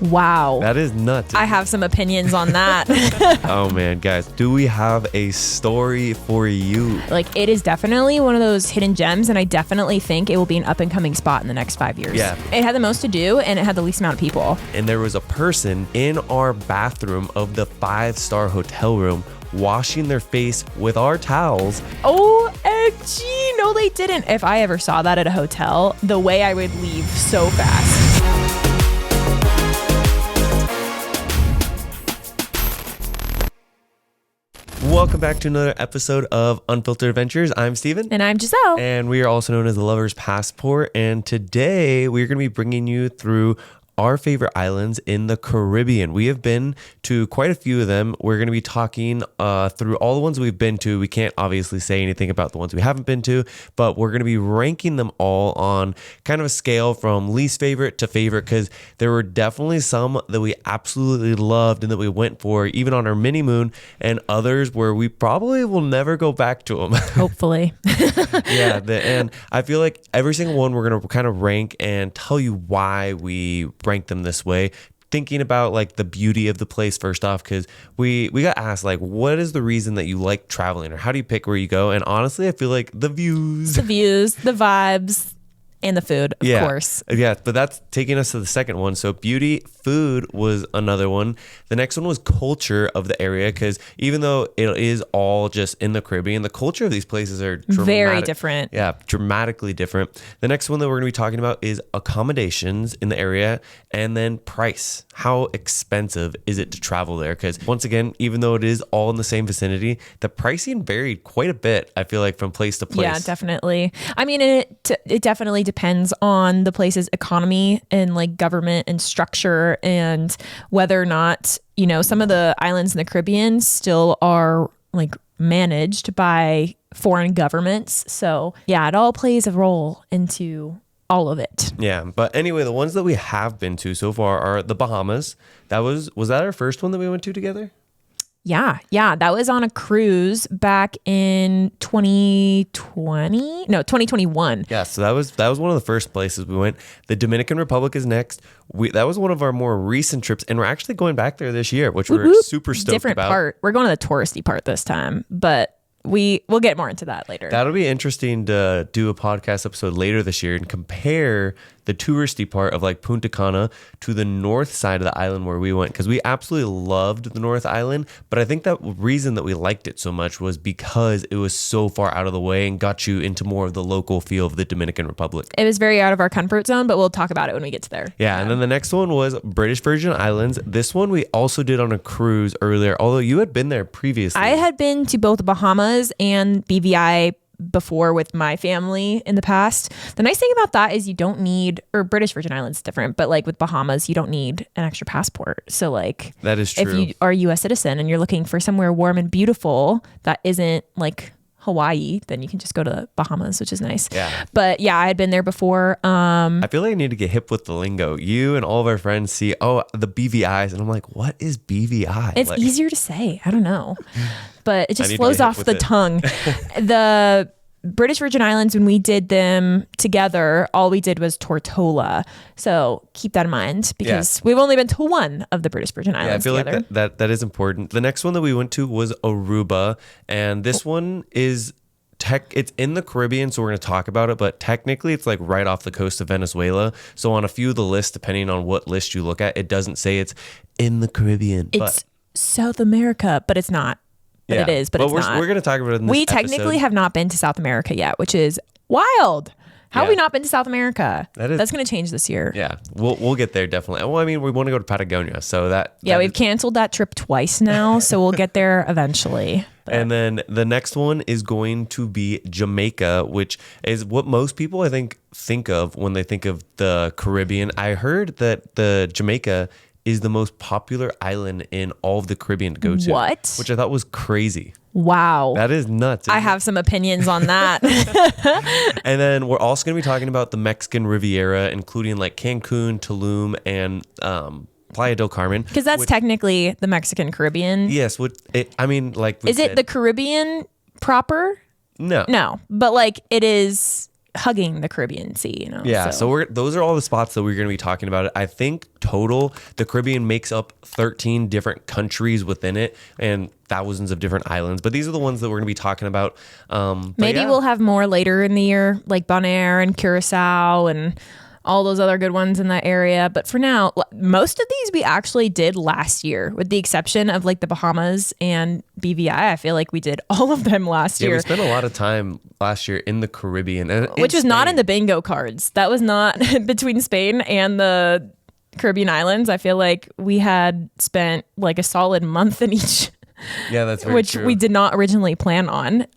Wow. That is nuts. I have some opinions on that. Oh man, guys, do we have a story for you? Like, it is definitely one of those hidden gems, and I definitely think it will be an up and coming spot in the next 5 years. Yeah. It had the most to do, and it had the least amount of people. And there was a person in our bathroom of the 5-star hotel room washing their face with our towels. OMG, no they didn't. If I ever saw that at a hotel, the way I would leave so fast. Welcome back to another episode of Unfiltered Adventures. I'm Steven. And I'm Giselle. And we are also known as the Lover's Passport. And today we're going to be bringing you through our favorite islands in the Caribbean. We have been to quite a few of them. We're going to be talking through all the ones we've been to. We can't obviously say anything about the ones we haven't been to, but we're going to be ranking them all on kind of a scale from least favorite to favorite, because there were definitely some that we absolutely loved and that we went for, even on our mini moon, and others where we probably will never go back to them. Hopefully. Yeah, and I feel like every single one we're going to kind of rank and tell you why we rank them this way, thinking about like the beauty of the place first off, because we got asked like, what is the reason that you like traveling, or how do you pick where you go? And honestly, I feel like the views, the vibes, and the food, of course. Yeah, but that's taking us to the second one. So beauty, food was another one. The next one was culture of the area, because even though it is all just in the Caribbean, the culture of these places are very different. Yeah, dramatically different. The next one that we're going to be talking about is accommodations in the area, and then price. How expensive is it to travel there? Because once again, even though it is all in the same vicinity, the pricing varied quite a bit, I feel like, from place to place. Yeah, definitely. I mean, it definitely depends on the place's economy and like government and structure, and whether or not, you know, some of the islands in the Caribbean still are like managed by foreign governments. So yeah, it all plays a role into all of it. Yeah, but anyway, the ones that we have been to so far are the Bahamas. Was that our first one that we went to together? Yeah. That was on a cruise back in 2021. Yeah, so that was one of the first places we went. The Dominican Republic is next. That was one of our more recent trips, and we're actually going back there this year, which we're super stoked Different about. Part. We're going to the touristy part this time, but we'll get more into that later. That'll be interesting to do a podcast episode later this year and compare the touristy part of like Punta Cana to the north side of the island where we went, because we absolutely loved the North Island. But I think that reason that we liked it so much was because it was so far out of the way and got you into more of the local feel of the Dominican Republic. It was very out of our comfort zone, but we'll talk about it when we get to there. Yeah, and then the next one was British Virgin Islands. This one we also did on a cruise earlier, although you had been there previously. I had been to both Bahamas and BVI before with my family in the past. The nice thing about that is you don't need, or British Virgin Islands is different, but like with Bahamas, you don't need an extra passport. So like, that is true. If you are a US citizen and you're looking for somewhere warm and beautiful that isn't like Hawaii, then you can just go to Bahamas, which is nice. Yeah. But yeah, I had been there before. I feel like I need to get hip with the lingo. You and all of our friends see, the BVIs, and I'm like, what is BVI? It's like, easier to say. I don't know. But it just need to flows get hip off with the it. tongue. The British Virgin Islands, when we did them together, all we did was Tortola. So keep that in mind, because we've only been to one of the British Virgin Islands together. Like that is important. The next one that we went to was Aruba, and this one is it's in the Caribbean, so we're going to talk about it, but technically it's like right off the coast of Venezuela. So on a few of the lists, depending on what list you look at, it doesn't say it's in the Caribbean. It's South America, but it's not. But it is, but it's not. We're going to talk about it in this We episode. technically have not been to South America yet, which is wild. How have we not been to South America? That's going to change this year. Yeah, we'll get there definitely. Well, I mean, we want to go to Patagonia, so we've canceled that trip twice now, so we'll get there eventually. But. And then the next one is going to be Jamaica, which is what most people I think of when they think of the Caribbean. I heard that the Jamaica is the most popular island in all of the Caribbean to go to. What? Which I thought was crazy. Wow. That is nuts. I have some opinions on that. And then we're also going to be talking about the Mexican Riviera, including like Cancun, Tulum, and Playa del Carmen. Because that's technically the Mexican Caribbean. Yes. Is it the Caribbean proper? No. No. But like it is hugging the Caribbean Sea, Yeah, so those are all the spots that we're going to be talking about. I think total, the Caribbean makes up 13 different countries within it and thousands of different islands. But these are the ones that we're going to be talking about. Maybe we'll have more later in the year, like Bonaire and Curacao and all those other good ones in that area. But for now, most of these we actually did last year, with the exception of like the Bahamas and BVI. I feel like we did all of them last year. We spent a lot of time last year in the Caribbean. Which was not in the bingo cards. That was not between Spain and the Caribbean islands. I feel like we had spent like a solid month in each. Yeah, that's very which true. We did not originally plan on.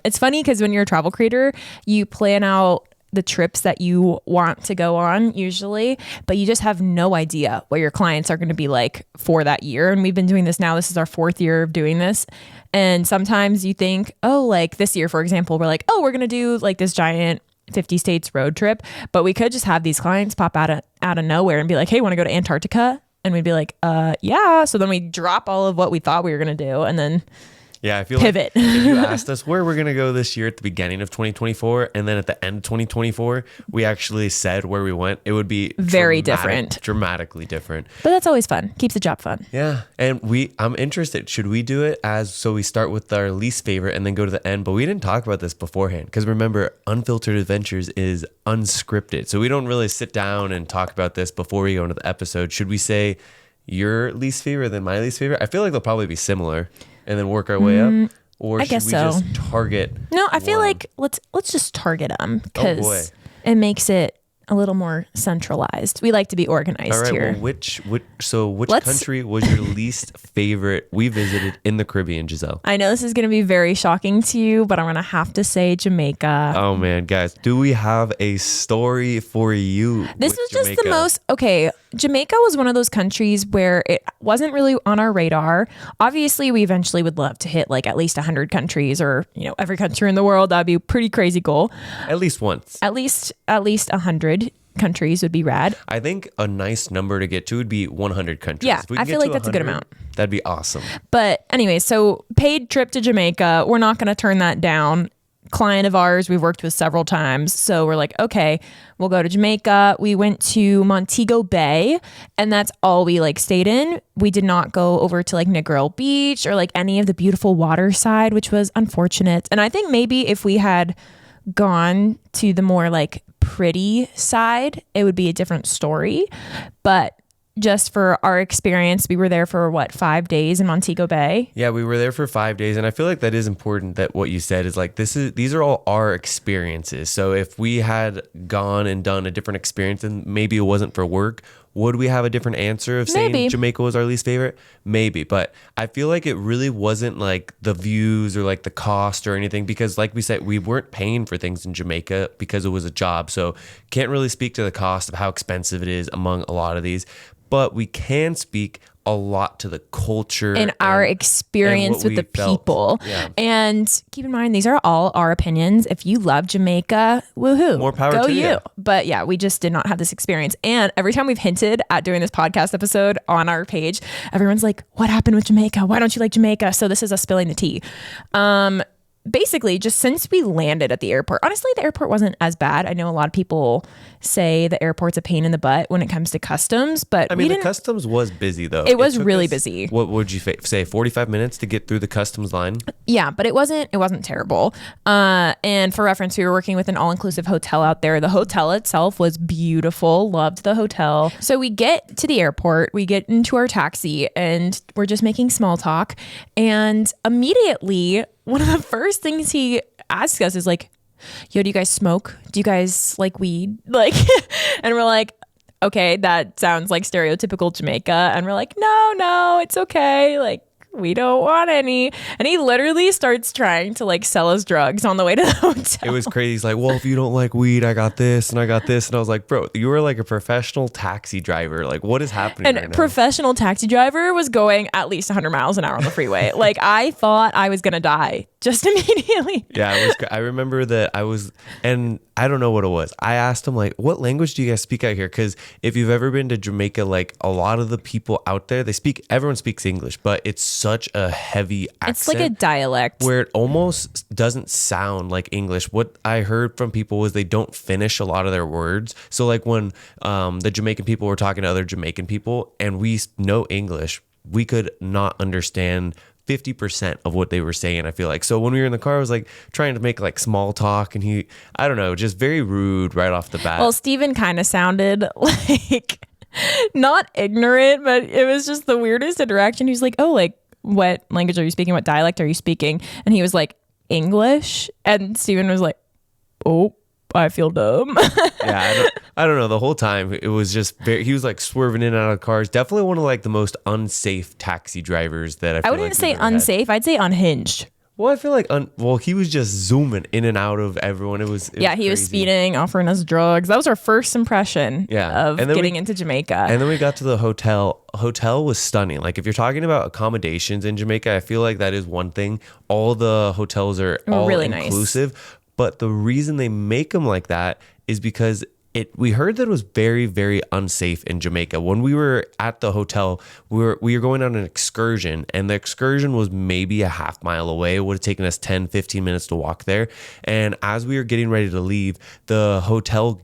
It's funny because when you're a travel creator, you plan out the trips that you want to go on usually, but you just have no idea what your clients are going to be like for that year. And we've been doing this now. This is our 4th year of doing this. And sometimes you think, oh, like this year, for example, we're like, oh, we're going to do like this giant 50 states road trip, but we could just have these clients pop out of nowhere and be like, hey, want to go to Antarctica? And we'd be like, yeah. So then we drop all of what we thought we were going to do and then I feel pivot. Like if you asked us where we're going to go this year at the beginning of 2024 and then at the end of 2024, we actually said where we went, it would be very different. Dramatically different. But that's always fun. Keeps the job fun. Yeah. And I'm interested. Should we do it so we start with our least favorite and then go to the end? But we didn't talk about this beforehand because remember, Unfiltered Adventures is unscripted. So we don't really sit down and talk about this before we go into the episode. Should we say your least favorite than my least favorite? I feel like they'll probably be similar. And then work our way up, or should we just target? No, I feel like let's just target them because it makes it a little more centralized. We like to be organized here. Well, which country was your least favorite we visited in the Caribbean, Giselle? I know this is going to be very shocking to you, but I'm going to have to say Jamaica. Oh man, guys, do we have a story for you? This was just Jamaica? The most, okay, Jamaica was one of those countries where it wasn't really on our radar. Obviously, we eventually would love to hit like at least 100 countries or, every country in the world. That'd be a pretty crazy goal. At least once. At least 100 countries would be rad. I think a nice number to get to would be 100 countries. Yeah, I feel like that's a good amount. That'd be awesome. But anyway, so paid trip to Jamaica. We're not going to turn that down. Client of ours we've worked with several times. So we're like, okay, we'll go to Jamaica. We went to Montego Bay and that's all we stayed in. We did not go over to Negril Beach or any of the beautiful water side, which was unfortunate. And I think maybe if we had gone to the more pretty side, it would be a different story. But just for our experience, we were there for 5 days in Montego Bay. Yeah, we were there for 5 days, and I feel like that is important that what you said is these are all our experiences. So if we had gone and done a different experience and maybe it wasn't for work, would we have a different answer of saying maybe Jamaica was our least favorite? Maybe, but I feel like it really wasn't the views or the cost or anything because like we said, we weren't paying for things in Jamaica because it was a job. So can't really speak to the cost of how expensive it is among a lot of these, but we can speak a lot to the culture and our experience with the people. Yeah. And keep in mind, these are all our opinions. If you love Jamaica, woohoo, more power to you. But yeah, we just did not have this experience. And every time we've hinted at doing this podcast episode on our page, everyone's like, what happened with Jamaica? Why don't you like Jamaica? So this is us spilling the tea. Basically, just since we landed at the airport, honestly, the airport wasn't as bad. I know a lot of people say the airport's a pain in the butt when it comes to customs, but the customs was busy though. It was really busy. What would you say? 45 minutes to get through the customs line? Yeah, but it wasn't terrible. And for reference, we were working with an all-inclusive hotel out there. The hotel itself was beautiful. Loved the hotel. So we get to the airport, we get into our taxi, and we're just making small talk. And immediately, one of the first things he asks us is yo, do you guys smoke? Do you guys like weed? And we're like, okay, that sounds like stereotypical Jamaica. And we're like, no, it's okay. We don't want any. And he literally starts trying to sell us drugs on the way to the hotel. It was crazy. He's like, well, if you don't like weed, I got this and I got this. And I was like, bro, you were a professional taxi driver. What is happening right now? Professional taxi driver was going at least 100 miles an hour on the freeway. I thought I was going to die just immediately. Yeah, I remember that and I don't know what it was. I asked him like, what language do you guys speak out here? Because if you've ever been to Jamaica, like a lot of the people out there, everyone speaks English, but it's such a heavy accent. It's like a dialect. Where it almost doesn't sound like English. What I heard from people was they don't finish a lot of their words. So like when the Jamaican people were talking to other Jamaican people and we know English, we could not understand 50% of what they were saying, I feel like. So when we were in the car, I was like trying to make like small talk and I don't know, just very rude right off the bat. Well, Steven kind of sounded like not ignorant, but it was just the weirdest interaction. He was like, oh, like what language are you speaking? What dialect are you speaking? And he was like, English. And Steven was like, oh, I feel dumb. Yeah, I don't know. The whole time it was just he was like swerving in and out of cars. Definitely one of like the most unsafe taxi drivers that I wouldn't say unsafe. I'd say unhinged. Well, I feel like he was just zooming in and out of everyone. It was he was speeding, offering us drugs. That was our first impression of getting into Jamaica. And then we got to the hotel. Hotel was stunning. Like if you're talking about accommodations in Jamaica, I feel like that is one thing. All the hotels are all really inclusive. Nice. But the reason they make them like that is because we heard that it was very, very unsafe in Jamaica. When we were at the hotel, we were going on an excursion, and the excursion was maybe a half mile away. It would have taken us 10, 15 minutes to walk there. And as we were getting ready to leave, the hotel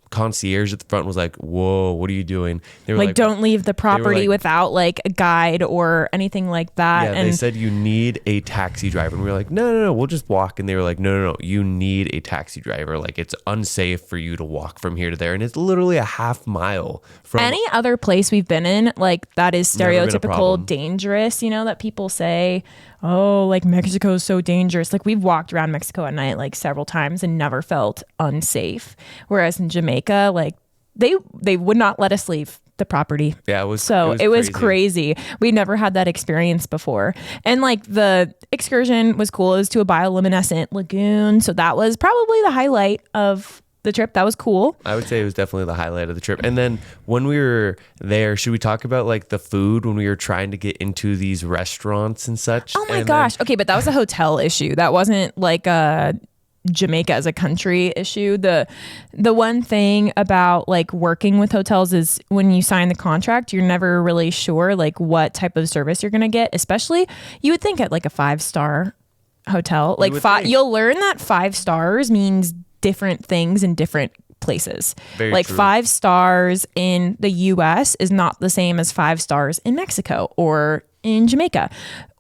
concierge at the front was like, whoa, what are you doing? They were like don't leave the property without like a guide or anything like that. Yeah, and they said you need a taxi driver. And we were like, no, we'll just walk. And they were like, no, you need a taxi driver. Like it's unsafe for you to walk from here to there. And it's literally a half mile from any other place we've been in. Like that is stereotypical dangerous, that people say, oh, like Mexico is so dangerous. Like we've walked around Mexico at night like several times and never felt unsafe. Whereas in Jamaica, like they would not let us leave the property. Yeah, it was crazy. We never had that experience before. And like the excursion was cool. It was to a bioluminescent lagoon. So that was probably the highlight of the trip. That was cool. I would say it was definitely the highlight of the trip. And then when we were there, should we talk about like the food when we were trying to get into these restaurants and such? Oh my gosh. Okay, but that was a hotel issue. That wasn't like a Jamaica as a country issue. The one thing about like working with hotels is when you sign the contract, you're never really sure like what type of service you're going to get, especially you would think at like a 5-star hotel. Like you'll learn that 5 stars means different things in different places. Like true. 5 stars in the US is not the same as 5 stars in Mexico or in Jamaica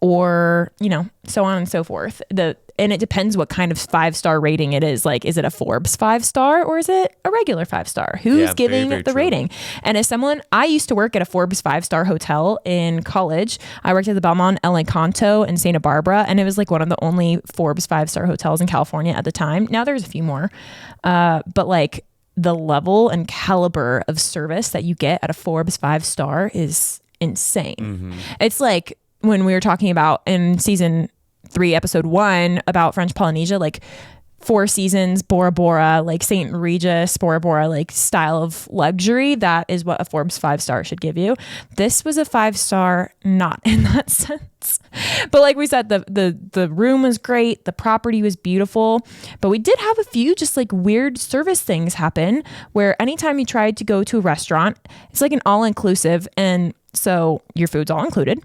or, so on and so forth. And it depends what kind of 5-star rating it is. Like, is it a Forbes 5-star or is it a regular 5-star? Who's giving the true. Rating? And as I used to work at a Forbes 5-star hotel in college. I worked at the Belmont El Encanto in Santa Barbara, and it was like one of the only Forbes 5-star hotels in California at the time. Now there's a few more, but like the level and caliber of service that you get at a Forbes 5-star is insane. Mm-hmm. It's like when we were talking about in season 3, episode 1 about French Polynesia, like Four Seasons, Bora Bora, like St. Regis, Bora Bora, like style of luxury. That is what a Forbes 5-star should give you. This was a 5-star, not in that sense. But like we said, the room was great. The property was beautiful. But we did have a few just like weird service things happen where anytime you tried to go to a restaurant, it's like an all-inclusive. And so your food's all included.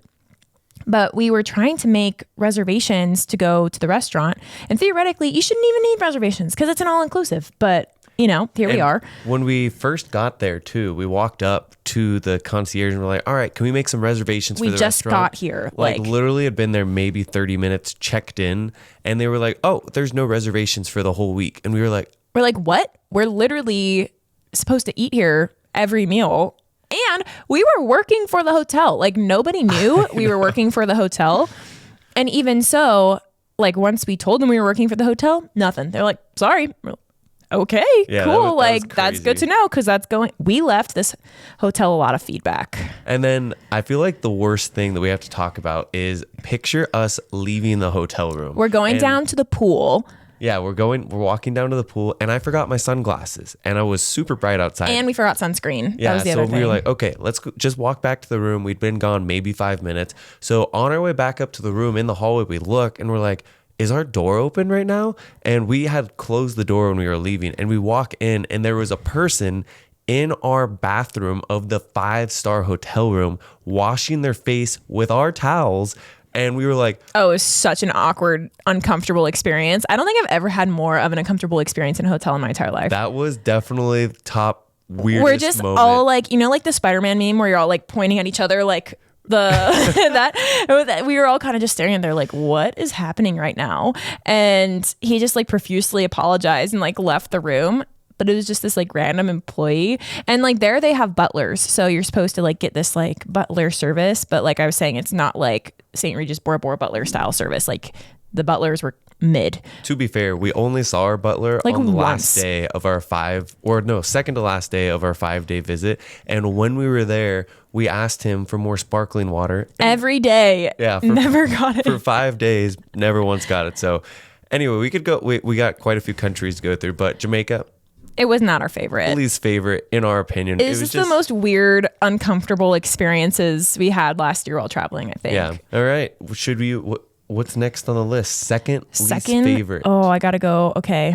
But we were trying to make reservations to go to the restaurant. And theoretically, you shouldn't even need reservations because it's an all-inclusive. But, here we are. When we first got there, too, we walked up to the concierge and we're like, all right, can we make some reservations for the restaurant? We just got here. Like literally had been there maybe 30 minutes, checked in. And they were like, oh, there's no reservations for the whole week. And we were like, what? We're literally supposed to eat here every meal. And we were working for the hotel. Like nobody knew we were working for the hotel. And even so, like once we told them we were working for the hotel, nothing. They're like, sorry. Okay, yeah, cool. That's good to know because we left this hotel a lot of feedback. And then I feel like the worst thing that we have to talk about is picture us leaving the hotel room. We're going down to the pool. Yeah, we're walking down to the pool and I forgot my sunglasses and I was super bright outside. And we forgot sunscreen. Yeah, that was the other thing. We were like, okay, let's just walk back to the room. We'd been gone maybe 5 minutes. So on our way back up to the room in the hallway, we look and we're like, is our door open right now? And we had closed the door when we were leaving, and we walk in and there was a person in our bathroom of the 5-star hotel room washing their face with our towels. And we were like, oh, it was such an awkward, uncomfortable experience. I don't think I've ever had more of an uncomfortable experience in a hotel in my entire life. that was definitely top weirdest We're just moment. all like, like the Spider-Man meme where you're all like pointing at each other, like we were all kind of just staring there like, what is happening right now? And he just like profusely apologized and like left the room. But it was just this like random employee. And like there they have butlers. So you're supposed to like get this like butler service. But like I was saying, it's not like St. Regis Bora Bora butler style service. Like the butlers were mid. To be fair, we only saw our butler like on the once. last day of our second to last day of our 5-day visit. And when we were there, we asked him for more sparkling water. Every day. Yeah. Never got it. For 5 days, never once got it. So anyway, we could go, we got quite a few countries to go through, but Jamaica, It was not our favorite. least favorite in our opinion. It's just the most weird, uncomfortable experiences we had last year while traveling, I think. Yeah. All right. Should we, what's next on the list? Second least favorite. Oh, I gotta go. Okay.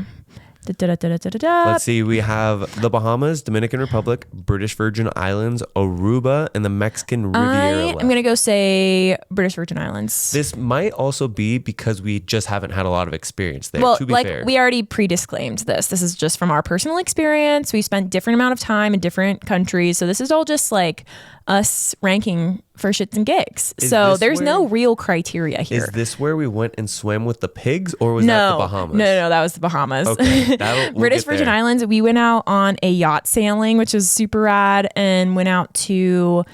Let's see. We have the Bahamas, Dominican Republic, British Virgin Islands, Aruba, and the Mexican Riviera. I'm gonna go say British Virgin Islands. This might also be because we just haven't had a lot of experience there. Well, to be like fair. we already pre-disclaimed this. This is just from our personal experience. We spent different amount of time in different countries, so this is all just like us ranking for shits and gigs. So there's no real criteria here. Is this where we went and swam with the pigs, or was that the Bahamas? No, that was the Bahamas. Okay, we'll British get there. Virgin Islands, we went out on a yacht sailing, which was super rad, and went out to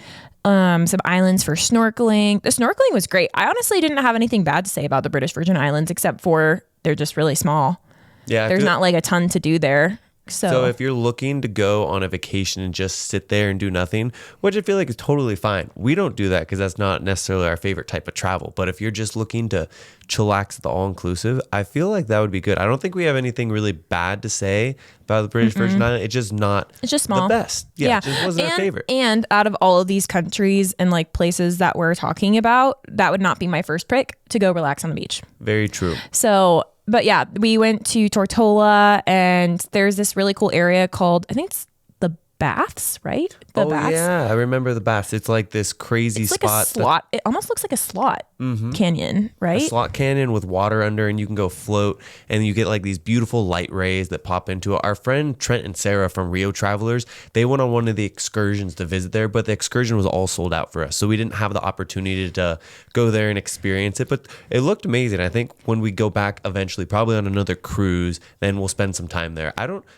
some islands for snorkeling. The snorkeling was great. I honestly didn't have anything bad to say about the British Virgin Islands, except for they're just really small. Yeah, There's not like a ton to do there. So if you're looking to go on a vacation and just sit there and do nothing, which I feel like is totally fine. We don't do that because that's not necessarily our favorite type of travel. But if you're just looking to chillax at the all-inclusive, I feel like that would be good. I don't think we have anything really bad to say about the British Virgin Islands. It's just small. The best. Yeah. It just wasn't our favorite. And out of all of these countries and like places that we're talking about, that would not be my first pick to go relax on the beach. Very true. So, but yeah, we went to Tortola, and there's this really cool area called, I think it's the Baths, right? The Baths. Yeah, I remember the Baths. It's like this crazy It's like spot. a slot. It almost looks like a slot canyon, right? A slot canyon with water under, and you can go float, and you get like these beautiful light rays that pop into it. Our friend Trent and Sarah from Rio Travelers, they went on one of the excursions to visit there, but the excursion was all sold out for us, so we didn't have the opportunity to go there and experience it. But it looked amazing. I think when we go back eventually, probably on another cruise, then we'll spend some time there.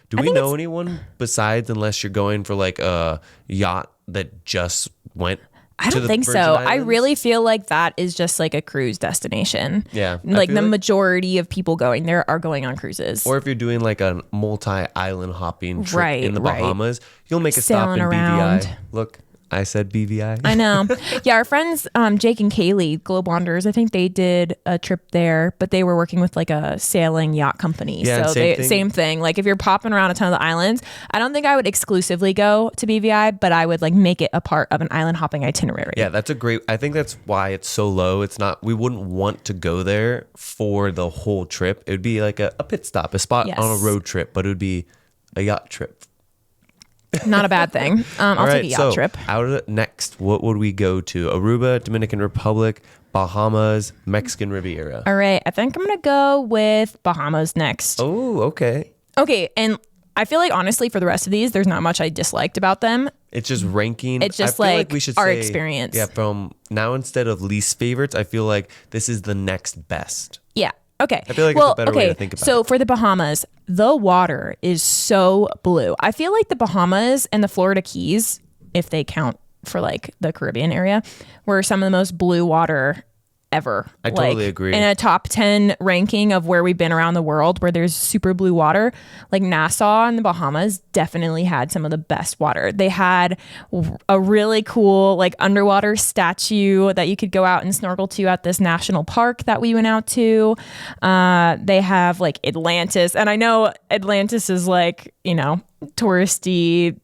Do we know anyone besides, unless you're going for like a yacht that just went? I don't think so. I really feel like that is just like a cruise destination. Yeah. Like the majority of people going there are going on cruises. Or if you're doing like a multi-island hopping trip in the Right. Bahamas, you'll make a Sailing stop in around. BVI. Look, I said BVI. I know. Yeah, our friends Jake and Kaylee, Globe Wanderers, I think they did a trip there, but they were working with like a sailing yacht company. Yeah, so same thing. Like if you're popping around a ton of the islands, I don't think I would exclusively go to BVI, but I would like make it a part of an island hopping itinerary. Yeah, I think that's why it's so low. We wouldn't want to go there for the whole trip. It would be like a pit stop, a spot on a road trip, but it would be a yacht trip. Not a bad thing. I'll take a yacht trip. Next, what would we go to? Aruba, Dominican Republic, Bahamas, Mexican Riviera. All right. I think I'm going to go with Bahamas next. Oh, okay. Okay. And I feel like honestly for the rest of these, there's not much I disliked about them. It's just ranking. It's just I feel like we should our say, experience. Yeah, from now instead of least favorites, I feel like this is the next best. Yeah. Okay. I feel like it's a better way to think about it. So for the Bahamas, the water is so blue. I feel like the Bahamas and the Florida Keys, if they count for like the Caribbean area, were some of the most blue water ever. I totally agree. In a top 10 ranking of where we've been around the world where there's super blue water, like Nassau and the Bahamas definitely had some of the best water. They had a really cool like underwater statue that you could go out and snorkel to at this national park that we went out to. They have like Atlantis, and I know Atlantis is like, touristy,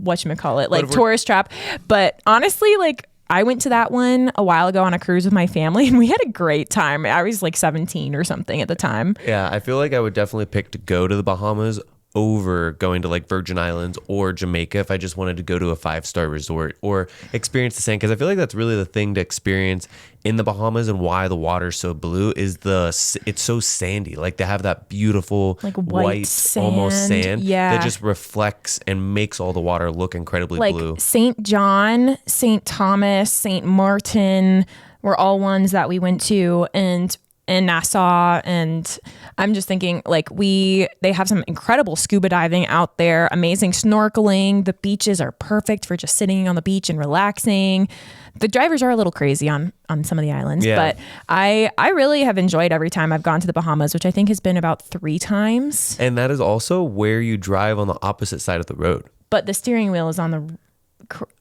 whatchamacallit, like tourist trap. But honestly, like I went to that one a while ago on a cruise with my family, and we had a great time. I was like 17 or something at the time. Yeah, I feel like I would definitely pick to go to the Bahamas over going to like Virgin Islands or Jamaica if I just wanted to go to a 5-star resort or experience the sand, because I feel like that's really the thing to experience in the Bahamas, and why the water's so blue is it's so sandy. Like they have that beautiful like white sand. Almost sand Yeah, that just reflects and makes all the water look incredibly like blue. St. John, St. Thomas, St. Martin were all ones that we went to, and Nassau. And I'm just thinking, like, they have some incredible scuba diving out there, amazing snorkeling. The beaches are perfect for just sitting on the beach and relaxing. The drivers are a little crazy on some of the islands, but I really have enjoyed every time I've gone to the Bahamas, which I think has been about 3 times. And that is also where you drive on the opposite side of the road. But the steering wheel is on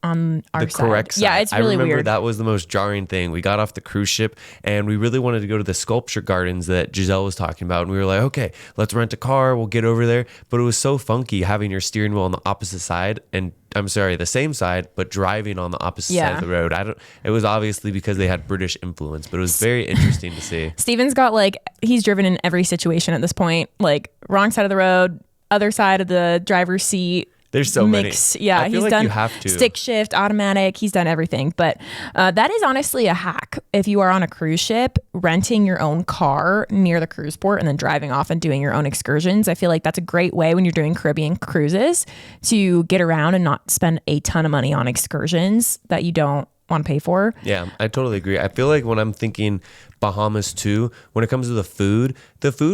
our side. Correct side. Yeah, it's really I remember weird. that was the most jarring thing. We got off the cruise ship and we really wanted to go to the sculpture gardens that Giselle was talking about. And we were like, okay, let's rent a car. We'll get over there. But it was so funky having your steering wheel on the opposite side, and I'm sorry, the same side, but driving on the opposite side of the road. It was obviously because they had British influence, but it was very interesting to see. Steven's got he's driven in every situation at this point, like wrong side of the road, other side of the driver's seat. There's so mix. many. Yeah, I feel he's like done you have to. stick shift, automatic. He's done everything. But that is honestly a hack. If you are on a cruise ship, renting your own car near the cruise port and then driving off and doing your own excursions. I feel like that's a great way when you're doing Caribbean cruises to get around and not spend a ton of money on excursions that you don't want to pay for. Yeah, I totally agree. I feel like when I'm thinking Bahamas too, when it comes to the food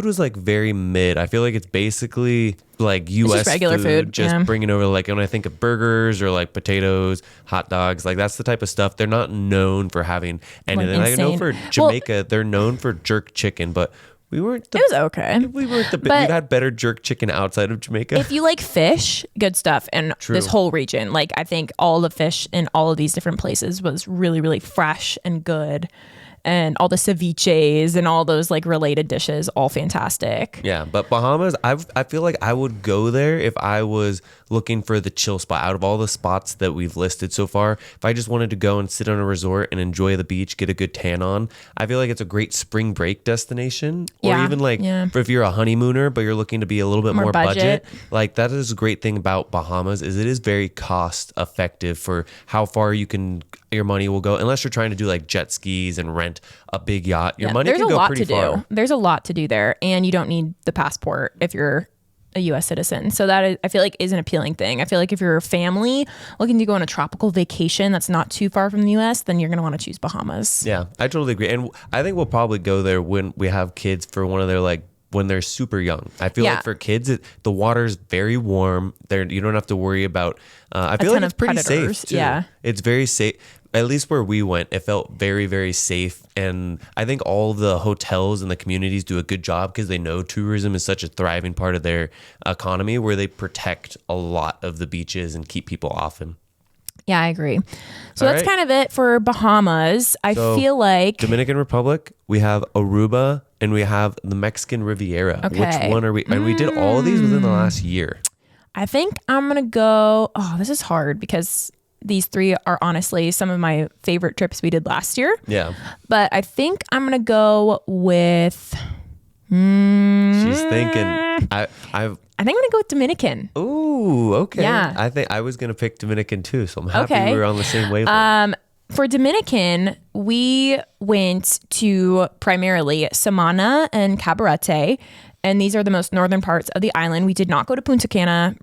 was like very mid. I feel like it's basically like U.S. just regular food, just bringing over, like when I think of burgers or like potatoes, hot dogs, like that's the type of stuff. They're not known for having anything. Like I know for Jamaica, they're known for jerk chicken, but we weren't. It was okay. We weren't the. We've had better jerk chicken outside of Jamaica. If you like fish, good stuff. And this whole region, like I think all the fish in all of these different places was really, really fresh and good. And all the ceviches and all those like related dishes, all fantastic. Yeah, but Bahamas, I feel like I would go there if I was looking for the chill spot. Out of all the spots that we've listed so far, if I just wanted to go and sit on a resort and enjoy the beach, get a good tan on, I feel like it's a great spring break destination. Or even like for if you're a honeymooner but you're looking to be a little bit more budget, like that is a great thing about Bahamas is it is very cost effective for how far your money will go, unless you're trying to do like jet skis and rent a big yacht. Your money can go pretty far. There's a lot to do there, and you don't need the passport if you're a U.S. citizen. So that is, I feel like, is an appealing thing. I feel like if you're a family looking to go on a tropical vacation that's not too far from the U.S., then you're going to want to choose Bahamas. Yeah, I totally agree. And I think we'll probably go there when we have kids for one of their when they're super young. I feel like for kids, the water's very warm. You don't have to worry about. I feel like it's pretty predators. safe too. Yeah, it's very safe. At least where we went, it felt very, very safe. And I think all the hotels and the communities do a good job because they know tourism is such a thriving part of their economy, where they protect a lot of the beaches and keep people off them. Yeah, I agree. So that's kind of it for Bahamas. I feel like Dominican Republic, we have Aruba, and we have the Mexican Riviera. Okay. Which one are we? And we did all of these within the last year. I think I'm going to go. Oh, this is hard because these 3 are honestly some of my favorite trips we did last year. Yeah. But I think I'm going to go with. She's thinking. I think I'm going to go with Dominican. Ooh, okay. Yeah. I think I was going to pick Dominican too, so I'm happy we were on the same wavelength. For Dominican, we went to primarily Samana and Cabarete, and these are the most northern parts of the island. We did not go to Punta Cana,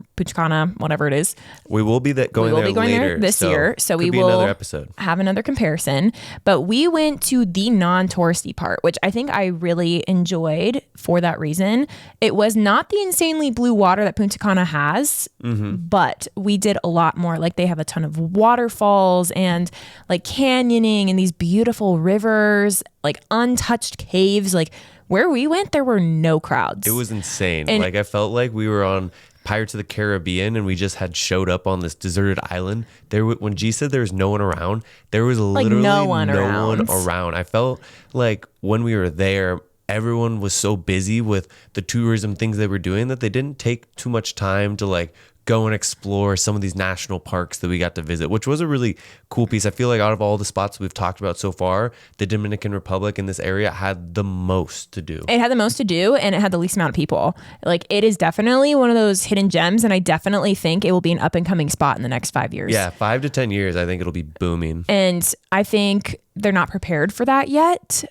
whatever it is. We will be going there later this year, so we will another episode. Have another comparison. But we went to the non-touristy part, which I think I really enjoyed for that reason. It was not the insanely blue water that Punta Cana has, but we did a lot more. Like they have a ton of waterfalls and like canyoning and these beautiful rivers, like untouched caves. Like where we went, there were no crowds. It was insane. And I felt like we were on Pirates of the Caribbean and we just had showed up on this deserted island. When G said there was no one around, there was literally no one around. I felt like when we were there, everyone was so busy with the tourism things they were doing that they didn't take too much time to go and explore some of these national parks that we got to visit, which was a really cool piece. I feel like out of all the spots we've talked about so far, the Dominican Republic in this area had the most to do. It had the most to do, and it had the least amount of people. Like, it is definitely one of those hidden gems, and I definitely think it will be an up and coming spot in the next 5 years. Yeah, 5 to 10 years, I think it'll be booming. And I think they're not prepared for that yet,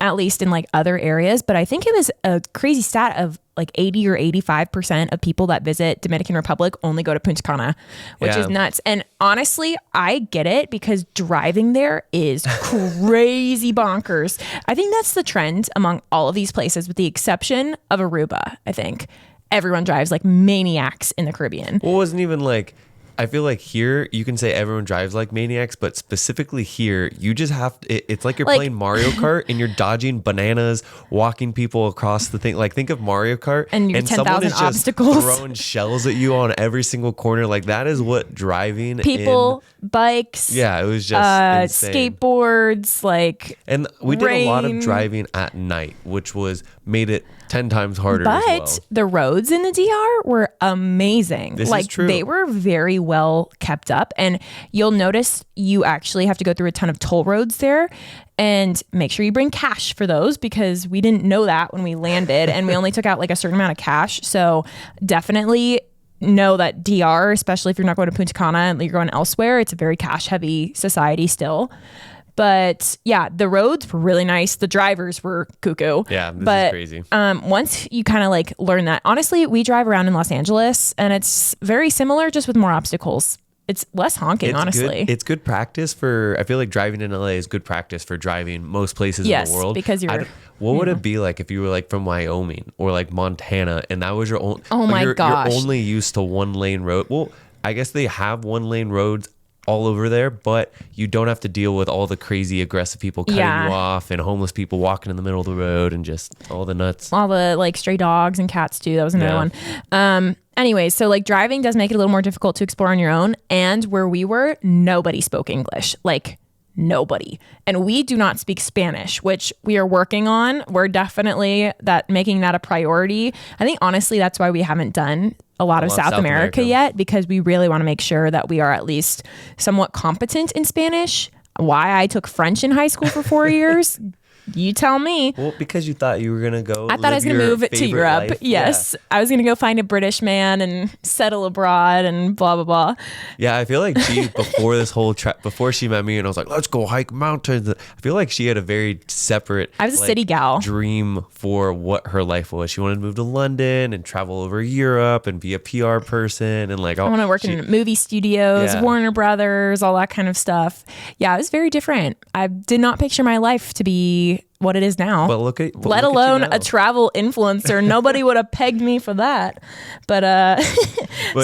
at least in like other areas. But I think it was a crazy stat of like 80 or 85% of people that visit Dominican Republic only go to Punta Cana, which is nuts. And honestly, I get it, because driving there is crazy bonkers. I think that's the trend among all of these places, with the exception of Aruba. I think everyone drives like maniacs in the Caribbean. Well, it wasn't even like, I feel like here you can say everyone drives like maniacs, but specifically here, you just have to, it's like you're playing Mario Kart and you're dodging bananas, walking people across the thing. Like, think of Mario Kart and your 10,000 obstacles, throwing shells at you on every single corner. Like, that is what driving people, bikes. Yeah, it was just insane. Skateboards, like, and we did a lot of driving at night, which made it 10 times harder. But the roads in the DR were amazing. This is true. They were very well kept up, and you'll notice you actually have to go through a ton of toll roads there, and make sure you bring cash for those, because we didn't know that when we landed and we only took out like a certain amount of cash. So definitely know that DR, especially if you're not going to Punta Cana and you're going elsewhere, it's a very cash heavy society still. But yeah, the roads were really nice. The drivers were cuckoo. Yeah, this is crazy. Once you kind of like learn that, honestly, we drive around in Los Angeles and it's very similar, just with more obstacles. It's less honking, honestly. It's good practice for, I feel like driving in LA is good practice for driving most places in the world. Because what would it be like if you were like from Wyoming or like Montana and that was your own, gosh, you're only used to one lane road. Well, I guess they have one lane roads all over there, but you don't have to deal with all the crazy aggressive people cutting you off and homeless people walking in the middle of the road and just all the nuts. All the like stray dogs and cats too. That was another one. Anyways, so like driving does make it a little more difficult to explore on your own. And where we were, nobody spoke English. Like, nobody. And we do not speak Spanish, which we are working on. We're definitely making that a priority. I think honestly, that's why we haven't done a lot of South America yet, because we really want to make sure that we are at least somewhat competent in Spanish. Why I took French in high school for 4 years, you tell me. Well, because you thought you were going to go. I thought I was going to move to Europe. Life. Yes. Yeah. I was going to go find a British man and settle abroad and blah, blah, blah. Yeah. I feel like she, before this whole trip, before she met me and I was like, let's go hike mountains. I feel like she had a very separate, I was a city gal, dream for what her life was. She wanted to move to London and travel over Europe and be a PR person. And like, I want to work in movie studios, Warner Brothers, all that kind of stuff. Yeah. It was very different. I did not picture my life to be what it is now, let alone a travel influencer. Nobody would have pegged me for that. But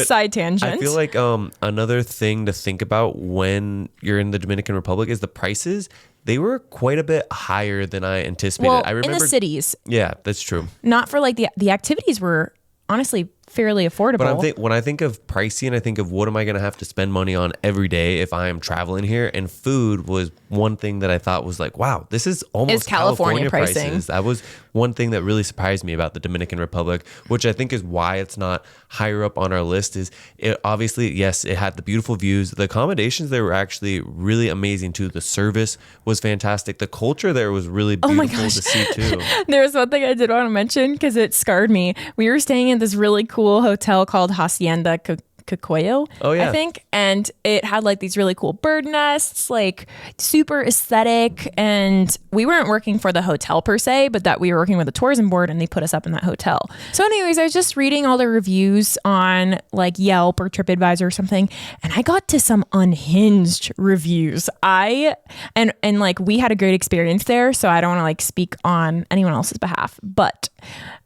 side tangent. I feel like another thing to think about when you're in the Dominican Republic is the prices. They were quite a bit higher than I anticipated. Well, I remember in the cities. Yeah, that's true. Not for like the activities were honestly fairly affordable. But when I think of pricing, I think of what am I going to have to spend money on every day if I am traveling here? And food was one thing that I thought was like, wow, this is almost California prices. That was one thing that really surprised me about the Dominican Republic, which I think is why it's not higher up on our list. Is it obviously, yes, it had the beautiful views. The accommodations there were actually really amazing too. The service was fantastic. The culture there was really beautiful to see too. There's one thing I did want to mention because it scarred me. We were staying in this really cool hotel called Hacienda Cacoyo, I think, and it had like these really cool bird nests, like super aesthetic. And we weren't working for the hotel per se, but that we were working with a tourism board and they put us up in that hotel. So anyways, I was just reading all the reviews on like Yelp or TripAdvisor or something, and I got to some unhinged reviews. And like we had a great experience there, so I don't want to like speak on anyone else's behalf, but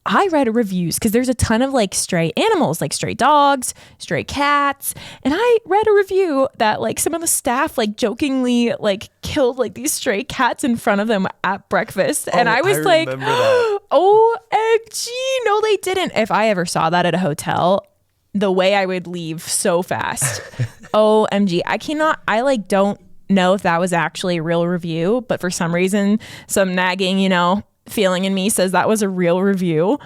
I read reviews because there's a ton of like stray animals, like stray dogs, stray cats. And I read a review that like some of the staff like jokingly like killed like these stray cats in front of them at breakfast. And I was like, OMG, no, they didn't. If I ever saw that at a hotel, the way I would leave so fast. OMG, I like don't know if that was actually a real review, but for some reason, some nagging, feeling in me says that was a real review.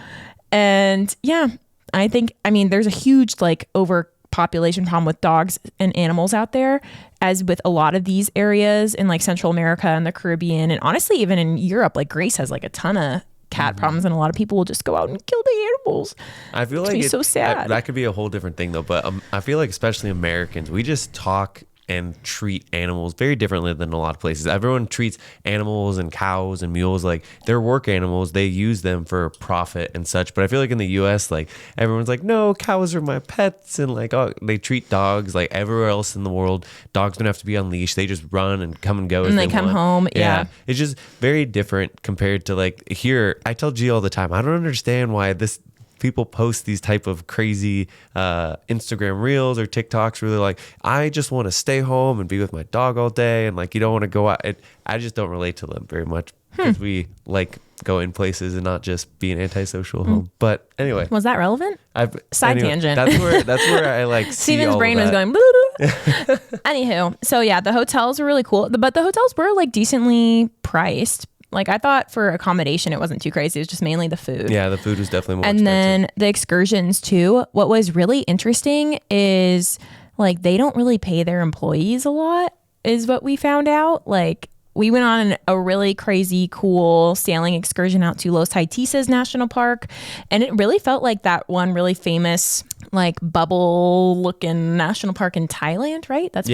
And yeah, I mean, there's a huge like overpopulation problem with dogs and animals out there, as with a lot of these areas in like Central America and the Caribbean, and honestly even in Europe. Like Greece has like a ton of cat problems, and a lot of people will just go out and kill the animals. I feel like it's so sad. That could be a whole different thing though, but I feel like especially Americans, we just talk and treat animals very differently than a lot of places. Everyone treats animals and cows and mules like they're work animals. They use them for profit and such. But I feel like in the US, like everyone's like, no, cows are my pets. And like, oh, they treat dogs like everywhere else in the world. Dogs don't have to be on leash. They just run and come and go as they come want. home. Yeah. It's just very different compared to like here. I tell G all the time, I don't understand why people post these type of crazy Instagram reels or TikToks where they're like, I just want to stay home and be with my dog all day, and like you don't want to go out. I just don't relate to them very much because we like going places and not just being antisocial home. But anyway, was that relevant? Tangent. That's where I like Steven's brain was going anywho, so yeah, the hotels were really cool, but the hotels were like decently priced. Like I thought for accommodation, it wasn't too crazy. It was just mainly the food. Yeah, the food was definitely more expensive. Then the excursions too. What was really interesting is like they don't really pay their employees a lot, is what we found out. Like we went on a really crazy, cool sailing excursion out to Los Haitises National Park. And it really felt like that one really famous, like bubble looking national park in Thailand, right? That's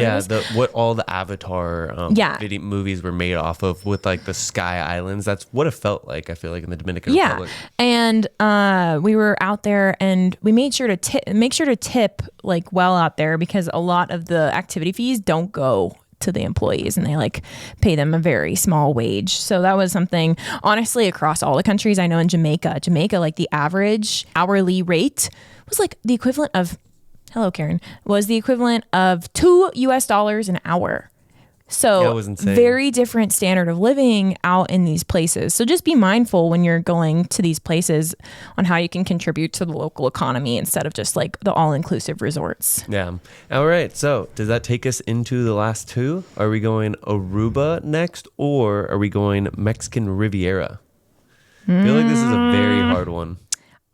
what all the Avatar video movies were made off of, with like the Sky Islands. That's what it felt like, I feel like, in the Dominican Republic. And we were out there and we made sure to tip like well out there, because a lot of the activity fees don't go to the employees and they like pay them a very small wage. So that was something, honestly, across all the countries. I know in Jamaica, like the average hourly rate was like the equivalent of, hello Karen, was the equivalent of $2 an hour. So it was insane. Very different standard of living out in these places. So just be mindful when you're going to these places on how you can contribute to the local economy instead of just like the all-inclusive resorts. Yeah. All right. So does that take us into the last two? Are we going Aruba next, or are we going Mexican Riviera? I feel like this is a very hard one.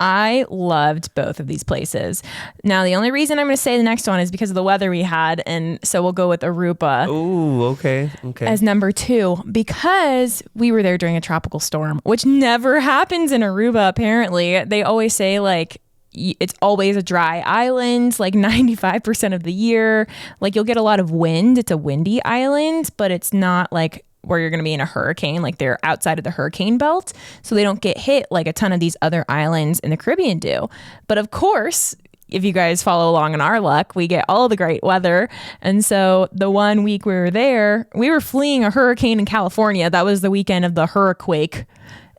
I loved both of these places. Now, the only reason I'm going to say the next one is because of the weather we had. And so we'll go with Aruba. Oh, okay. As number 2, because we were there during a tropical storm, which never happens in Aruba, apparently. They always say like, it's always a dry island, like 95% of the year. Like you'll get a lot of wind. It's a windy island, but it's not like where you're going to be in a hurricane. Like they're outside of the hurricane belt, so they don't get hit like a ton of these other islands in the Caribbean do. But of course, if you guys follow along in our luck, we get all the great weather. And so the 1 week we were there, we were fleeing a hurricane in California. That was the weekend of the hurricane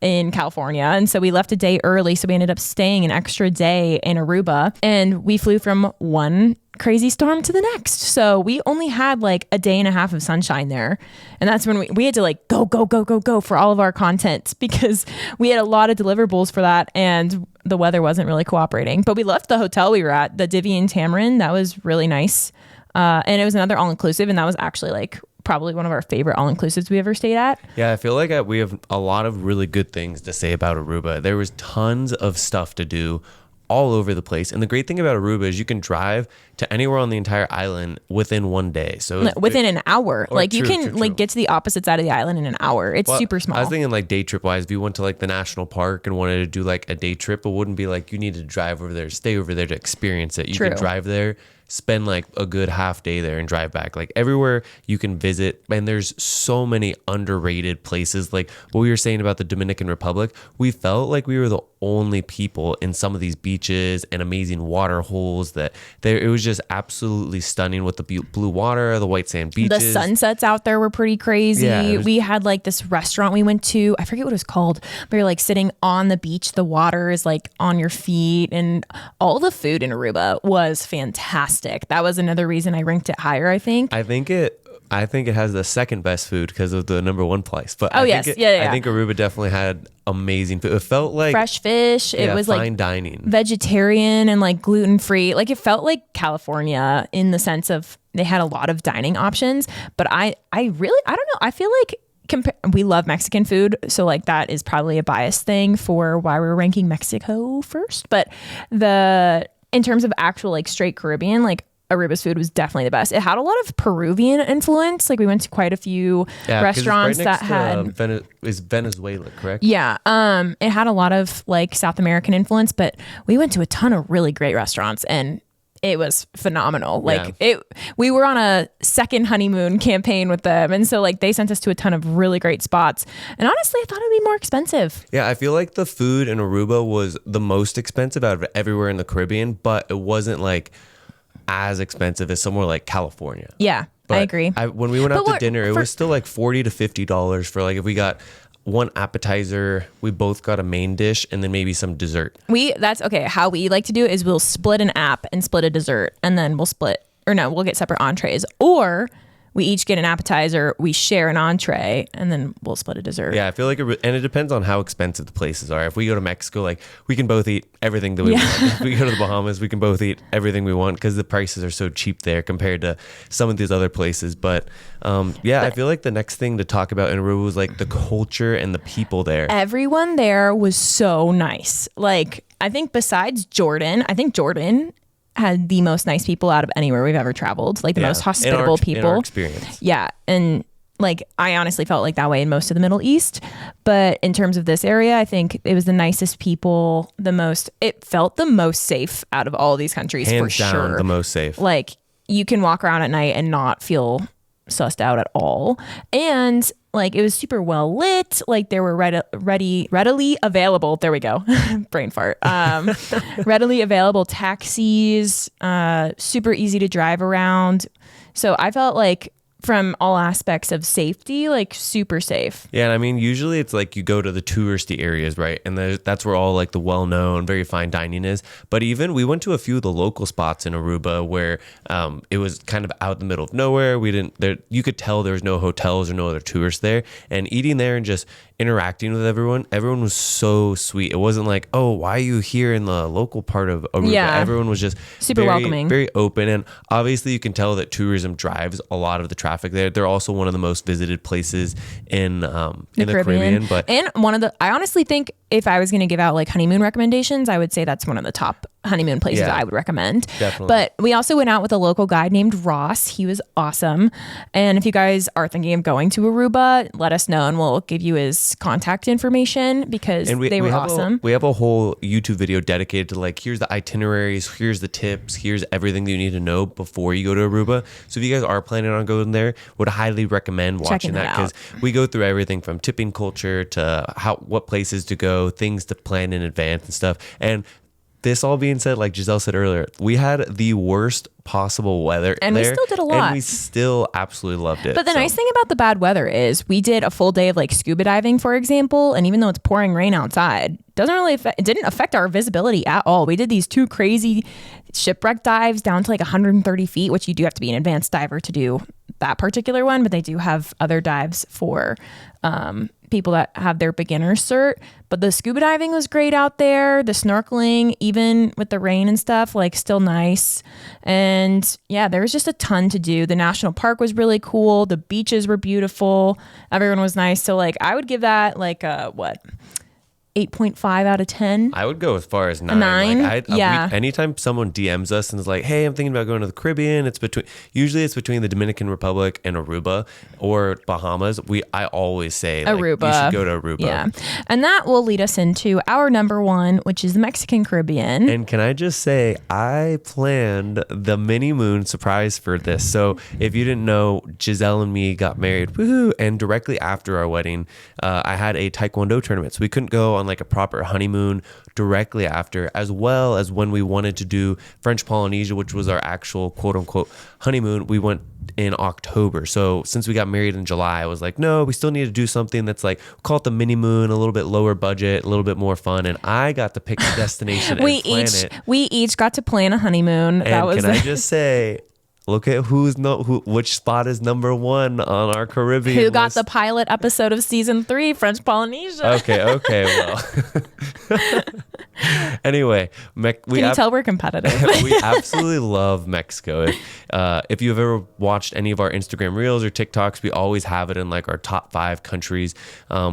in California. And so we left a day early. So we ended up staying an extra day in Aruba, and we flew from one crazy storm to the next. So we only had like a day and a half of sunshine there. And that's when we had to like go for all of our content, because we had a lot of deliverables for that and the weather wasn't really cooperating. But we left the hotel we were at, the Divian Tamarin. That was really nice. And it was another all-inclusive, and that was actually like probably one of our favorite all-inclusives we ever stayed at. Yeah, I feel like we have a lot of really good things to say about Aruba. There was tons of stuff to do all over the place. And the great thing about Aruba is you can drive to anywhere on the entire island within one day. So within an hour. Like you can like get to the opposite side of the island in an hour. It's super small. I was thinking like day trip wise, if you went to like the national park and wanted to do like a day trip, it wouldn't be like you needed to drive over there, stay over there to experience it. You can drive there, spend like a good half day there and drive back. Like everywhere you can visit, and there's so many underrated places. Like what we were saying about the Dominican Republic, we felt like we were the only people in some of these beaches and amazing water holes that there. It was just absolutely stunning with the blue water, the white sand beaches. The sunsets out there were pretty crazy. Yeah, we had like this restaurant we went to, I forget what it was called, but you're like sitting on the beach, the water is like on your feet, and all the food in Aruba was fantastic. That was another reason I ranked it higher, I think. I think it has the second best food because of the number one place. But I think Aruba definitely had amazing food. It felt like fresh fish. It was fine like dining, vegetarian and like gluten free. Like it felt like California in the sense of they had a lot of dining options. But I don't know. I feel like we love Mexican food, so like that is probably a biased thing for why we're ranking Mexico first. But in terms of actual like straight Caribbean, like Aruba's food was definitely the best. It had a lot of Peruvian influence. Like we went to quite a few restaurants right next that had is Venezuela, correct? Yeah. It had a lot of like South American influence, but we went to a ton of really great restaurants and it was phenomenal. Like we were on a second honeymoon campaign with them. And so like they sent us to a ton of really great spots. And honestly, I thought it'd be more expensive. Yeah, I feel like the food in Aruba was the most expensive out of everywhere in the Caribbean, but it wasn't like as expensive as somewhere like California. Yeah, but I agree. When we went out to dinner, it was still like $40 to $50 for like if we got one appetizer, we both got a main dish and then maybe some dessert. That's okay. How we like to do it is we'll split an app and split a dessert, and then we'll get separate entrees, or we each get an appetizer, we share an entree, and then we'll split a dessert. Yeah, I feel like and it depends on how expensive the places are. If we go to Mexico, like we can both eat everything that we want. If we go to the Bahamas, we can both eat everything we want because the prices are so cheap there compared to some of these other places. But I feel like the next thing to talk about in Aruba was like the culture and the people there. Everyone there was so nice. Like I think besides Jordan, had the most nice people out of anywhere we've ever traveled, like the most hospitable people. In our experience. Yeah. And like, I honestly felt like that way in most of the Middle East. But in terms of this area, I think it was the nicest people, it felt the most safe out of all of these countries. Hands for down, sure. the most safe. Like you can walk around at night and not feel sussed out at all. And like it was super well lit. Like there were readily available. There we go. Brain fart. Readily available taxis, super easy to drive around. So I felt like from all aspects of safety, like super safe. Yeah, and I mean, usually it's like you go to the touristy areas, right? And that's where all like the well-known, very fine dining is. But even we went to a few of the local spots in Aruba where it was kind of out in the middle of nowhere. You could tell there was no hotels or no other tourists there. And eating there and just interacting with everyone was so sweet. It wasn't like, oh, why are you here in the local part of Aruba? Yeah. Everyone was just super welcoming, very open. And obviously you can tell that tourism drives a lot of the traffic there. They're also one of the most visited places in the Caribbean. But I honestly think if I was going to give out like honeymoon recommendations, I would say that's one of the top honeymoon places I would recommend. Definitely. But we also went out with a local guide named Ross. He was awesome. And if you guys are thinking of going to Aruba, let us know and we'll give you his contact information because they were awesome. We have a whole YouTube video dedicated to like, here's the itineraries, here's the tips, here's everything that you need to know before you go to Aruba. So if you guys are planning on going there, would highly recommend watching that because we go through everything from tipping culture to what places to go, things to plan in advance and stuff. And this all being said, like Giselle said earlier, we had the worst possible weather and there, we still did a lot. And we still absolutely loved it. But the nice thing about the bad weather is we did a full day of like scuba diving, for example, and even though it's pouring rain outside, it didn't affect our visibility at all. We did these 2 crazy shipwreck dives down to like 130 feet, which you do have to be an advanced diver to do that particular one, but they do have other dives for people that have their beginner cert. But the scuba diving was great out there. The snorkeling, even with the rain and stuff, like still nice. And yeah, there was just a ton to do. The national park was really cool. The beaches were beautiful. Everyone was nice. So like I would give that like 8.5 out of 10. I would go as far as 9. 9? Like yeah. Anytime someone DMs us and is like, hey, I'm thinking about going to the Caribbean, usually it's between the Dominican Republic and Aruba or Bahamas. I always say like, Aruba. You should go to Aruba. Yeah. And that will lead us into our number 1, which is the Mexican Caribbean. And can I just say, I planned the mini moon surprise for this. So if you didn't know, Giselle and me got married. Woohoo! And directly after our wedding, I had a Taekwondo tournament. So we couldn't go on like a proper honeymoon directly after, as well as when we wanted to do French Polynesia, which was our actual quote unquote honeymoon, we went in October. So since we got married in July, I was like, no, we still need to do something that's like, call it the mini moon, a little bit lower budget, a little bit more fun. And I got to pick the destination and plan it. We each got to plan a honeymoon. And I just say, look at which spot is number 1 on our Caribbean Who got list. the pilot episode of season 3, French Polynesia. Okay, well. Anyway, Can you tell we're competitive? we absolutely love Mexico. If you've ever watched any of our Instagram reels or TikToks, we always have it in like our top 5 countries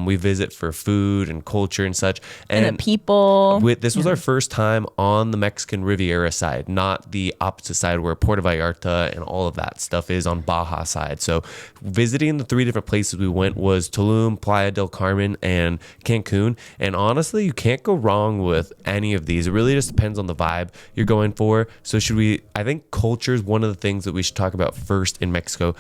we visit for food and culture and such. And the people. This was our first time on the Mexican Riviera side, not the opposite side where Puerto Vallarta and all of that stuff is on Baja side. So visiting the 3 different places we went was Tulum, Playa del Carmen, and Cancun. And honestly, you can't go wrong with any of these. It really just depends on the vibe you're going for. So I think culture is one of the things that we should talk about first in Mexico.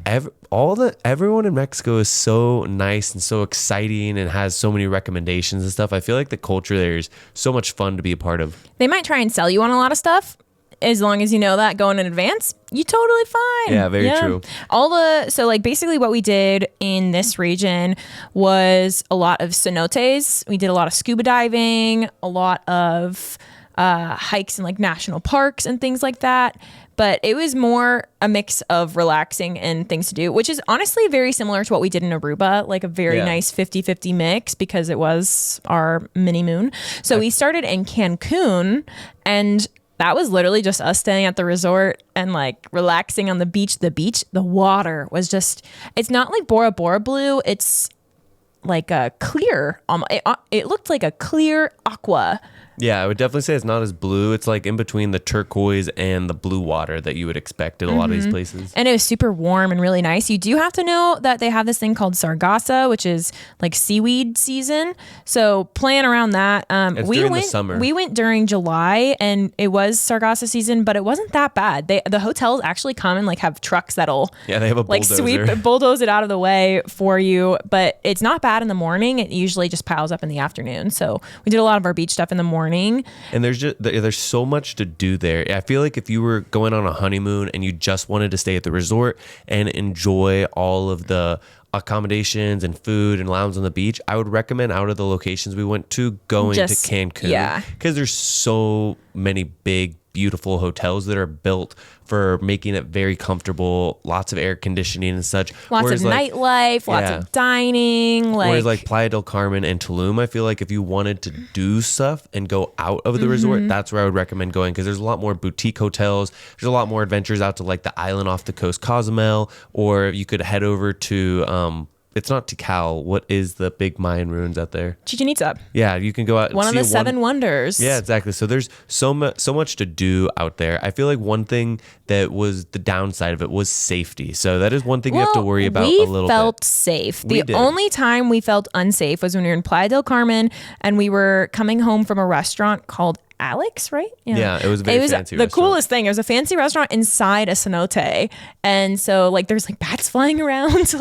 Everyone in Mexico is so nice and so exciting and has so many recommendations and stuff. I feel like the culture there is so much fun to be a part of. They might try and sell you on a lot of stuff. As long as you know that going in advance, you're totally fine. Yeah, very true. So like basically what we did in this region was a lot of cenotes. We did a lot of scuba diving, a lot of hikes in like national parks and things like that. But it was more a mix of relaxing and things to do, which is honestly very similar to what we did in Aruba, like a very nice 50-50 mix because it was our mini moon. So we started in Cancun, and that was literally just us staying at the resort and like relaxing on the beach. The water was just, it's not like Bora Bora blue. It's like a clear, it looked like a clear aqua. Yeah, I would definitely say it's not as blue. It's like in between the turquoise and the blue water that you would expect at a lot of these places. And it was super warm and really nice. You do have to know that they have this thing called sargasso, which is like seaweed season. So plan around that. During the summer. We went during July and it was sargasso season, but it wasn't that bad. The hotels actually come and like have trucks that'll they have a bulldozer. bulldoze it out of the way for you. But it's not bad in the morning. It usually just piles up in the afternoon. So we did a lot of our beach stuff in the morning. And there's so much to do there. I feel like if you were going on a honeymoon and you just wanted to stay at the resort and enjoy all of the accommodations and food and lounge on the beach, I would recommend out of the locations we went to going to Cancun. Yeah. Because there's so many big, beautiful hotels that are built for making it very comfortable, lots of air conditioning and such. Lots of nightlife, lots of dining. Whereas like Playa del Carmen and Tulum, I feel like if you wanted to do stuff and go out of the resort, that's where I would recommend going because there's a lot more boutique hotels. There's a lot more adventures out to like the island off the coast, Cozumel, or you could head over to it's not Tikal. What is the big Mayan ruins out there? Chichen Itza. Yeah, you can go out. One of the 7 wonders. Yeah, exactly. So there's so much to do out there. I feel like one thing that was the downside of it was safety. So that is one thing you have to worry about a little bit. We felt safe. The only time we felt unsafe was when we were in Playa del Carmen and we were coming home from a restaurant called Alex, right? Yeah, it was a very fancy restaurant. The coolest thing. It was a fancy restaurant inside a cenote. And so like there's like bats flying around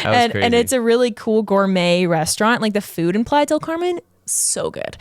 and it's a really cool gourmet restaurant. Like the food in Playa del Carmen, so good.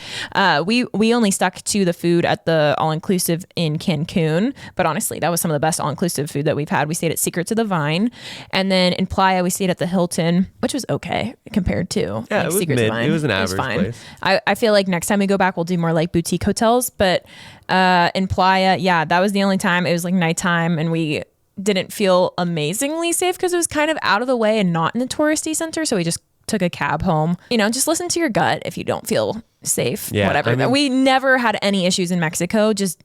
We only stuck to the food at the all-inclusive in Cancun, but honestly, that was some of the best all-inclusive food that we've had. We stayed at Secrets of the Vine, and then in Playa, we stayed at the Hilton, which was okay compared to it was Secrets of the Vine. It was an average place. I feel like next time we go back, we'll do more like boutique hotels, but in Playa, that was the only time. It was like nighttime, and we didn't feel amazingly safe because it was kind of out of the way and not in the touristy center, so we just took a cab home. Just listen to your gut if you don't feel safe. Whatever. I mean, we never had any issues in Mexico. Just,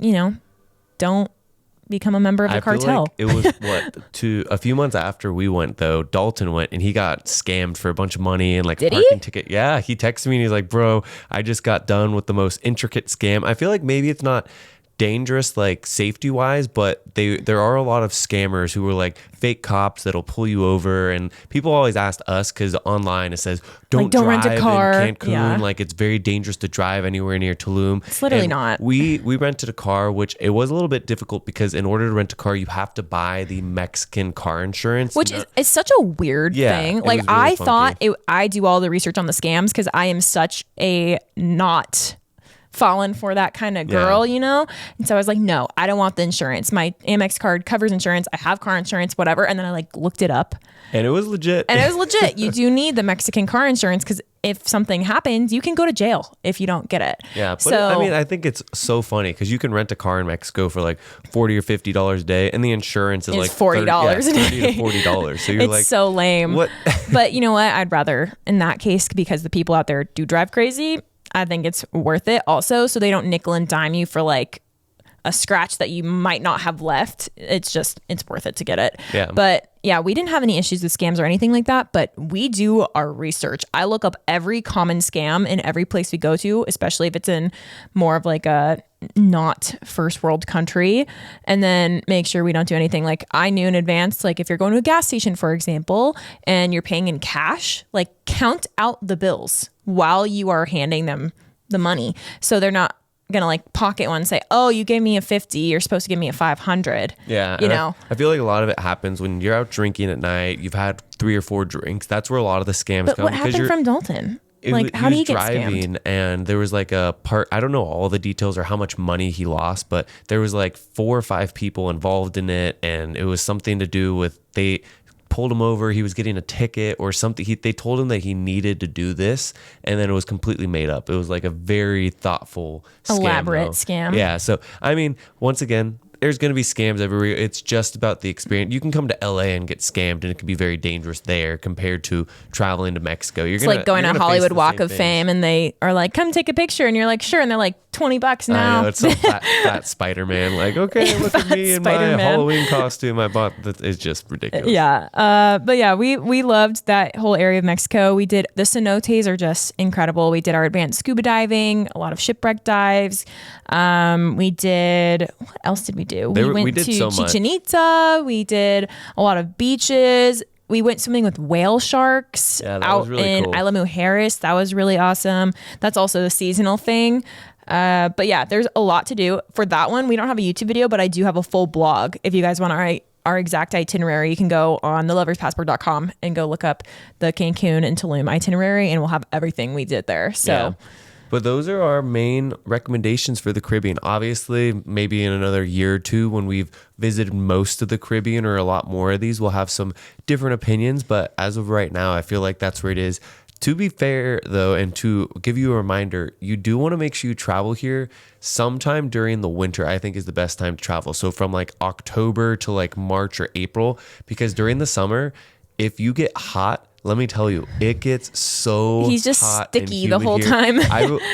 don't become a member of the cartel. Like it was a few months after we went though, Dalton went and he got scammed for a bunch of money and like parking ticket. Yeah, he texted me and he's like, "Bro, I just got done with the most intricate scam." I feel like maybe it's not dangerous like safety wise, but there are a lot of scammers who are like fake cops that'll pull you over, and people always ask us because online it says don't rent a car in Cancun. Like it's very dangerous to drive anywhere near Tulum. It's literally not. We rented a car, which it was a little bit difficult because in order to rent a car you have to buy the Mexican car insurance, which is such a weird thing. Like I thought I do all the research on the scams because I am such a not fallen for that kind of girl, And so I was like, no, I don't want the insurance. My Amex card covers insurance. I have car insurance, whatever. And then I like looked it up. And it was legit. You do need the Mexican car insurance because if something happens, you can go to jail if you don't get it. Yeah, but I think it's so funny because you can rent a car in Mexico for like $40 or $50 a day, and the insurance is like $40 a day. $30 to $40. So you're it's so lame. What? But you know what? I'd rather in that case, because the people out there do drive crazy, I think it's worth it also, so they don't nickel and dime you for like a scratch that you might not have left. It's worth it to get it. Yeah. But yeah, we didn't have any issues with scams or anything like that, but we do our research. I look up every common scam in every place we go to, especially if it's in more of like a not first world country, and then make sure we don't do anything. Like I knew in advance, like if you're going to a gas station, for example, and you're paying in cash, like count out the bills while you are handing them the money. So they're not gonna like pocket one and say, oh, you gave me a 50, you're supposed to give me a 500. Yeah. You know, I feel like a lot of it happens when you're out drinking at night, you've had 3 or 4 drinks. That's where a lot of the scams come. What happened from Dalton? Like, how do you get driving scammed? And there was like a part, I don't know all the details or how much money he lost, but there was like 4 or 5 people involved in it, and it was something to do with they pulled him over, he was getting a ticket or something. They told him that he needed to do this, and then it was completely made up. It was like a very thoughtful Elaborate scam. scam. Yeah. So I mean, once again, there's going to be scams everywhere. It's just about the experience. You can come to LA and get scammed, and it can be very dangerous there compared to traveling to Mexico. It's like going on Hollywood Walk of Fame, and they are like, come take a picture, and you're like, sure, and they're like $20 now. I know, it's some fat Spider-Man. Like, okay, look at me in my Halloween costume I bought. It's just ridiculous. Yeah. But yeah, we loved that whole area of Mexico. We did, the cenotes are just incredible. We did our advanced scuba diving, a lot of shipwreck dives. We did, what else did we do? We went to Chichen Itza. We did a lot of beaches. We went swimming with whale sharks out in Isla Mujeres. That was really awesome. That's also a seasonal thing. But yeah, there's a lot to do. For that one, we don't have a YouTube video, but I do have a full blog. If you guys want our exact itinerary, you can go on theloverspassport.com and go look up the Cancun and Tulum itinerary, and we'll have everything we did there. So. Yeah. But those are our main recommendations for the Caribbean. Obviously, maybe in another year or two, when we've visited most of the Caribbean or a lot more of these, we'll have some different opinions. But as of right now, I feel like that's where it is. To be fair, though, and to give you a reminder, you do want to make sure you travel here sometime during the winter. I think is the best time to travel. So from like October to like March or April, because during the summer, if you get hot, let me tell you, it gets so he's just hot sticky the whole here. time.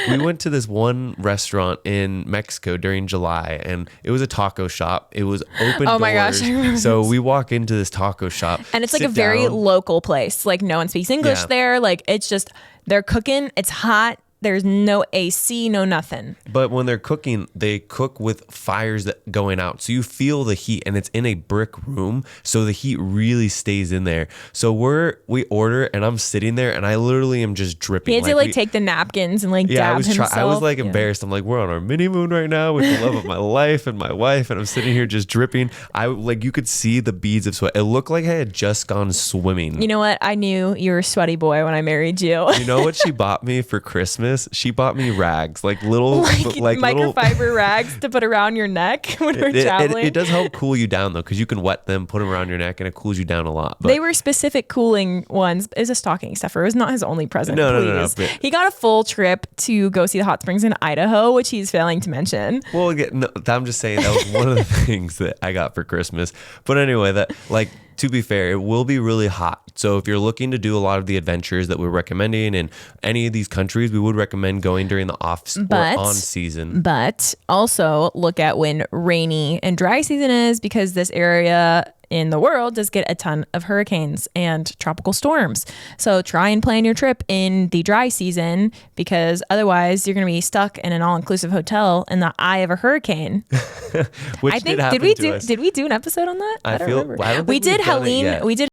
We went to this one restaurant in Mexico during July, and it was a taco shop. It was open doors. Oh my gosh, I remember so this. we walk into this taco shop, and it's like a very local place. Like no one speaks English there. Like it's just, they're cooking. It's hot. There's no AC, no nothing. But when they're cooking, they cook with fires that going out. So you feel the heat, and it's in a brick room. So the heat really stays in there. So we order, and I'm sitting there, and I literally am just dripping. He had to take the napkins and like dab himself. I was like embarrassed. I'm like, we're on our mini moon right now with the love of my life and my wife, and I'm sitting here just dripping. You could see the beads of sweat. It looked like I had just gone swimming. You know what? I knew you were a sweaty boy when I married you. You know what she bought me for Christmas? She bought me rags, like little microfiber rags to put around your neck when we're traveling. It does help cool you down though, because you can wet them, put them around your neck, and it cools you down a lot. But they were specific cooling ones. It was a stocking stuffer. It was not his only present. No. He got a full trip to go see the hot springs in Idaho, which he's failing to mention. Well, I'm just saying that was one of the things that I got for Christmas. But anyway, to be fair, it will be really hot. So if you're looking to do a lot of the adventures that we're recommending in any of these countries, we would recommend going during the off or on season. But also look at when rainy and dry season is, because this area in the world does get a ton of hurricanes and tropical storms. So try and plan your trip in the dry season, because otherwise you're going to be stuck in an all-inclusive hotel in the eye of a hurricane. Which I think did we do an episode on that? I don't remember. We did Helene. We did